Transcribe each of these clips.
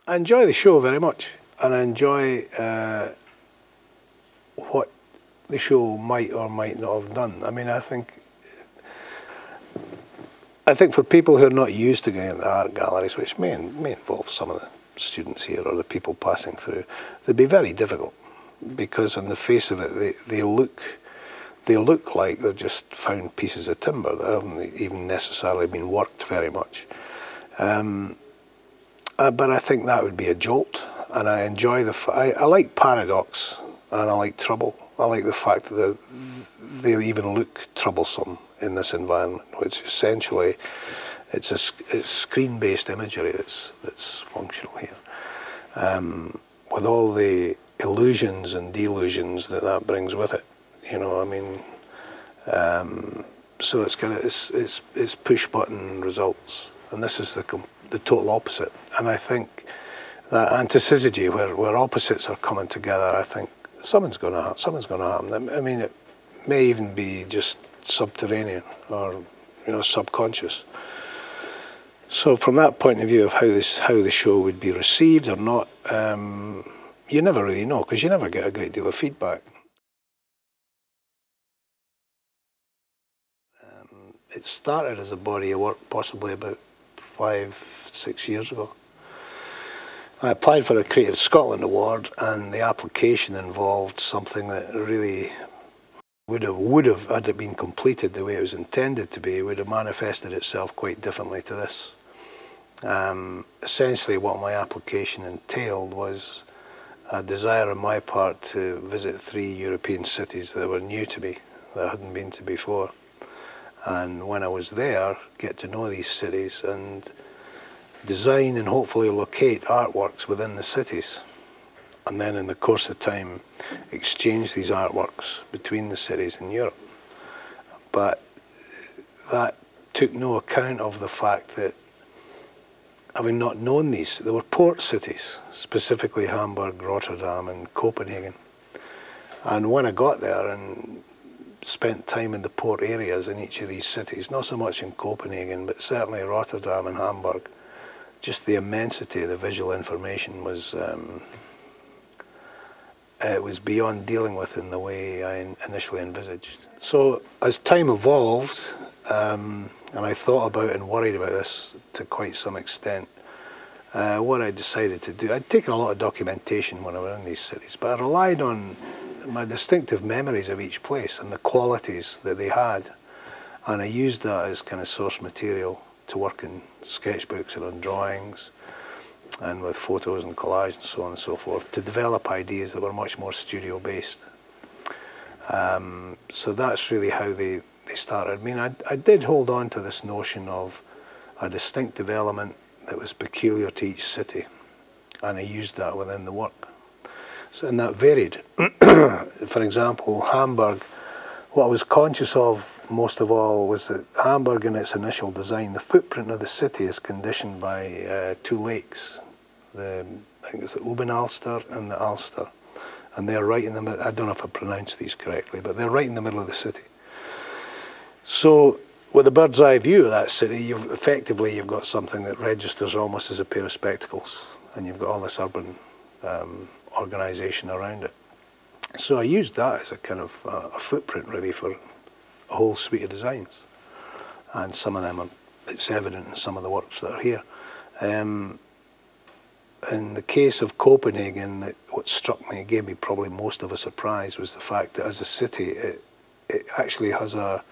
I enjoy the show very much, and I enjoy what the show might or might not have done. I mean, I think for people who are not used to going into art galleries, which may involve some of the students here or the people passing through, they'd be very difficult, because on the face of it, they look like they're just found pieces of timber that haven't even necessarily been worked very much. But I think that would be a jolt, and I enjoy I like paradox, and I like trouble. I like the fact that they even look troublesome in this environment, which essentially it's screen-based imagery that's functional here, with all the illusions and delusions that brings with it. You know, I mean, so it's kind of it's push button results, and this is the total opposite. And I think that antisyzygy, where opposites are coming together, I think something's going to happen. I mean, it may even be just subterranean or subconscious. So from that point of view of how the show would be received or not, you never really know, because you never get a great deal of feedback. It started as a body of work possibly about 5-6 years ago. I applied for a Creative Scotland Award, and the application involved something that really would have, had it been completed the way it was intended to be, would have manifested itself quite differently to this. Essentially what my application entailed was a desire on my part to visit 3 European cities that were new to me, that I hadn't been to before. And when I was there, get to know these cities and design and hopefully locate artworks within the cities. And then in the course of time, exchange these artworks between the cities in Europe. But that took no account of the fact that, having not known these, there were port cities, specifically Hamburg, Rotterdam and Copenhagen. And when I got there and spent time in the port areas in each of these cities, not so much in Copenhagen, but certainly Rotterdam and Hamburg, just the immensity of the visual information was it was beyond dealing with in the way I initially envisaged. So as time evolved, and I thought about and worried about this to quite some extent, what I decided to do, I'd taken a lot of documentation when I was in these cities, but I relied on my distinctive memories of each place and the qualities that they had, and I used that as kind of source material to work in sketchbooks and on drawings and with photos and collage and so on and so forth, to develop ideas that were much more studio based. So that's really how they started. I mean, I did hold on to this notion of a distinctive element that was peculiar to each city, and I used that within the work. So, and that varied. For example, Hamburg, what I was conscious of most of all was that Hamburg, in its initial design, the footprint of the city is conditioned by 2 lakes. I think it's the Obenalster and the Alster. And they're right in the middle. I don't know if I pronounced these correctly, but they're right in the middle of the city. So with a bird's eye view of that city, you've got something that registers almost as a pair of spectacles, and you've got all this urban organisation around it. So I used that as a kind of a footprint really for a whole suite of designs, and some of them it's evident in some of the works that are here. In the case of Copenhagen, what struck me, gave me probably most of a surprise, was the fact that as a city, it actually has a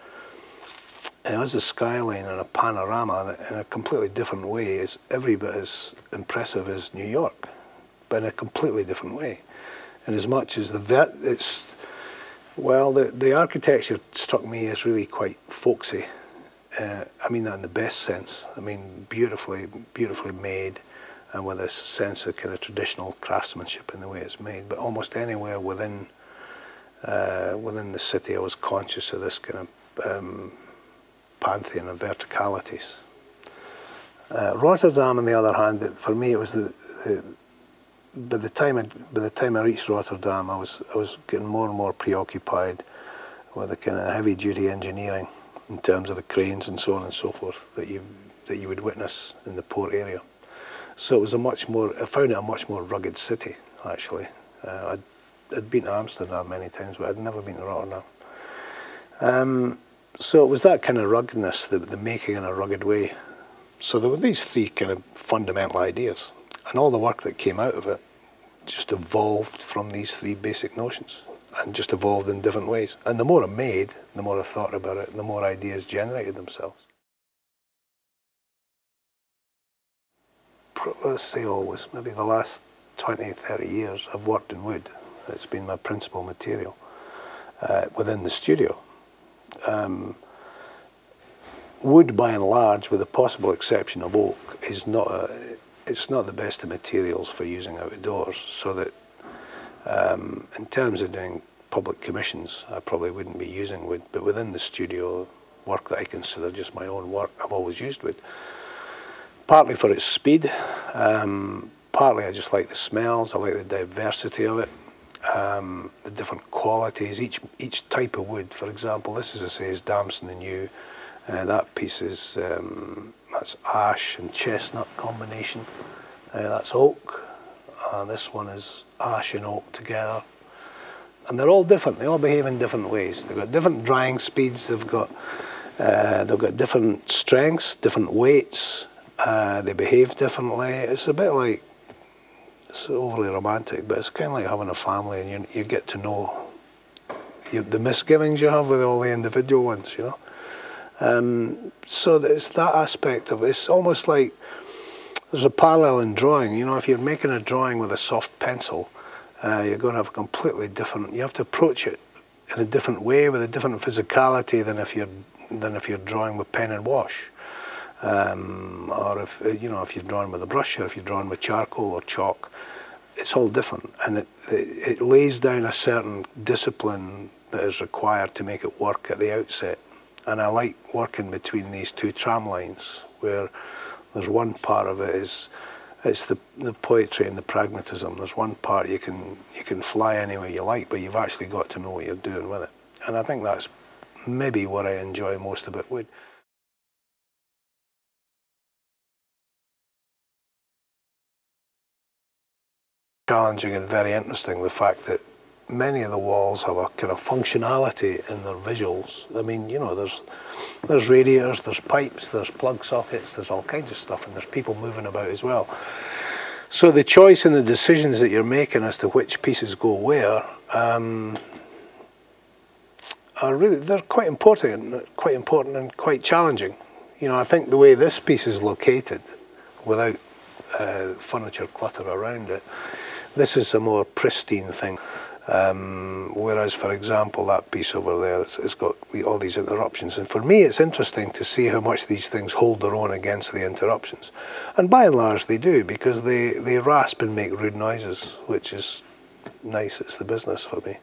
skyline and a panorama that in a completely different way is every bit as impressive as New York, but in a completely different way. And as much as the architecture struck me as really quite folksy. I mean that in the best sense. I mean beautifully made, and with a sense of kind of traditional craftsmanship in the way it's made. But almost anywhere within the city, I was conscious of this kind of pantheon of verticalities. Rotterdam, on the other hand, for me, it was by the time I reached Rotterdam, I was getting more and more preoccupied with the kind of heavy-duty engineering in terms of the cranes and so on and so forth that you would witness in the port area. So it was I found it a much more rugged city, actually. I'd been to Amsterdam many times, but I'd never been to Rotterdam. So it was that kind of ruggedness, the making in a rugged way. So there were these three kind of fundamental ideas, and all the work that came out of it just evolved from these three basic notions, and just evolved in different ways. And the more I made, the more I thought about it, and the more ideas generated themselves. Let's say always, maybe the last 20, 30 years I've worked in wood. It's been my principal material within the studio. Wood, by and large, with the possible exception of oak, is it's not the best of materials for using outdoors. So that in terms of doing public commissions, I probably wouldn't be using wood. But within the studio, work that I consider just my own work, I've always used wood. Partly for its speed, partly I just like the smells. I like the diversity of it, the different qualities. Each type of wood, for example, this, as I say, is Damson and Yew. That piece is that's ash and chestnut combination. That's oak. This one is ash and oak together, and they're all different. They all behave in different ways. They've got different drying speeds. They've got different strengths, different weights. They behave differently. It's a bit like, it's overly romantic, but it's kind of like having a family, and you get to know the misgivings you have with all the individual ones, you know. So it's that aspect of it. It's almost like there's a parallel in drawing. You know, if you're making a drawing with a soft pencil, you're going to have a completely different. You have to approach it in a different way, with a different physicality than if you're drawing with pen and wash, or if you're drawing with a brush, or if you're drawing with charcoal or chalk. It's all different, and it lays down a certain discipline that is required to make it work at the outset. And I like working between these two tram lines, where there's one part of it it's the poetry and the pragmatism. There's one part you can fly any way you like, but you've actually got to know what you're doing with it. And I think that's maybe what I enjoy most about wood. Challenging and very interesting, the fact that many of the walls have a kind of functionality in their visuals. I mean, you know, there's radiators, there's pipes, there's plug sockets, there's all kinds of stuff, and there's people moving about as well. So the choice and the decisions that you're making as to which pieces go where they're quite important and quite challenging. You know, I think the way this piece is located, without furniture clutter around it, this is a more pristine thing. Whereas, for example, that piece over there, it's got all these interruptions. And for me, it's interesting to see how much these things hold their own against the interruptions. And by and large, they do, because they rasp and make rude noises, which is nice. It's the business for me.